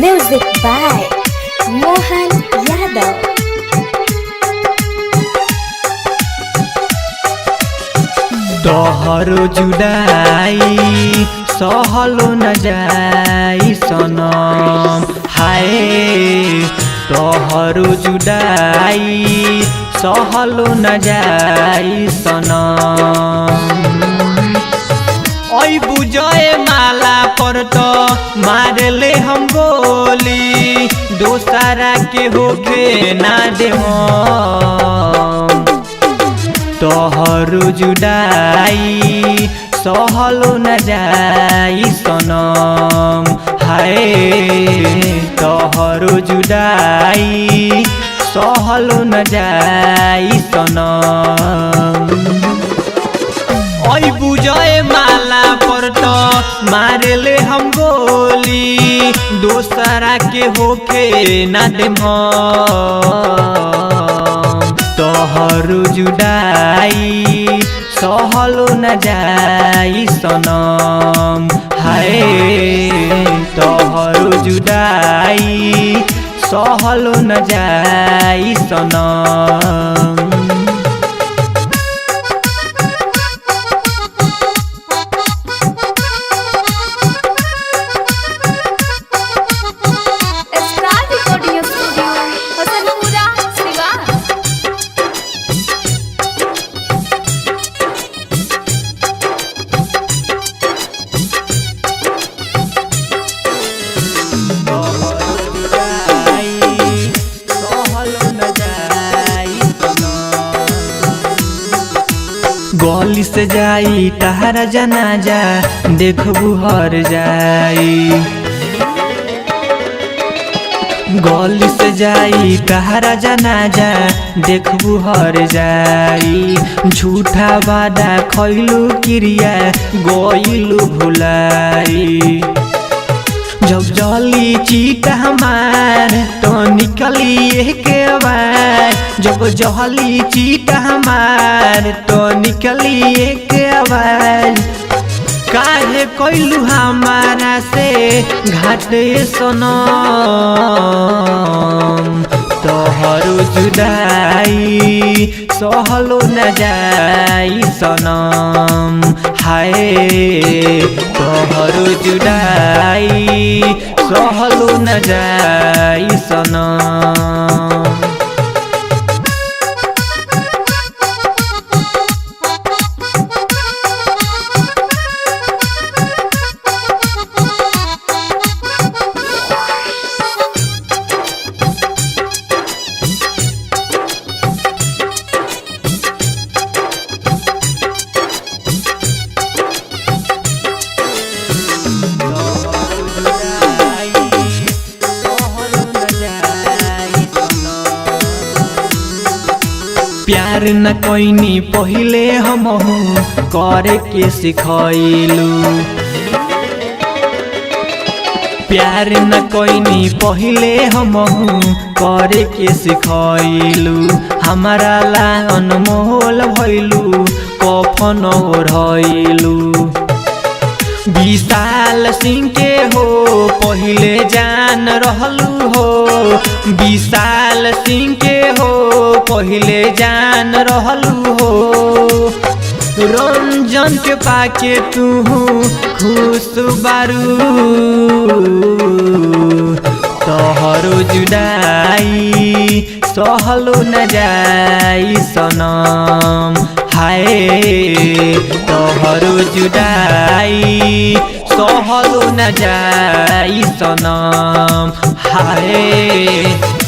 Music by Mohan Yadav. तोहरो जुदाई सहलो न जाई सनम हाय तोहरो जुदाई सहलो न जाई सनम ओई बुझे माला पर तो मारले हम गोली दोसरा के होके ना दे तोहरो जुदाई सहलो न जाई सनम हाय तोहरो जुदाई सहलो न जाई सनम ओई बुझे माला पर तो मारले हम गोली दोसरा के होके ना दे तोहरो जुदाई सहलो न जाई सनम हाय तोहरो जुदाई सहलो न जाई सनम Star Recording Studio, Hasanpura, Siwan. गली से जाई तहरा जनाजा देखबू हर जाई गली से जाई तहरा जनाजा देखबू हर जाई झूठा वादा खइलू क्रिया गइलू भुलाई जब जली चीट हमार तो निकली के बार जब जली चीट हमार तो निकली के बार काहे कोइलू हमारा से घाटे सनम तोहरो जुदाई सहलो न जाई सनम हाय तोहरो जुदाई सहलो न जाई सनम प्यार न कोइनी पहिले हमहू करे के सिखैलू प्यार न कोइनी पहिले हमहू करे के सिखैलू हमारा ला अनमोल भइलू कफन ओढ़ैलू विशाल सिंह के हो पहिले जान रहलू हो विशाल सिंह के हो पहिले जान रहलू हो रंजन के पाके तू खुश बारू तोहरो जुदाई सहलो न जाई सनम हाय तोहरो जुदाई सहलो न जाई सनम हाय।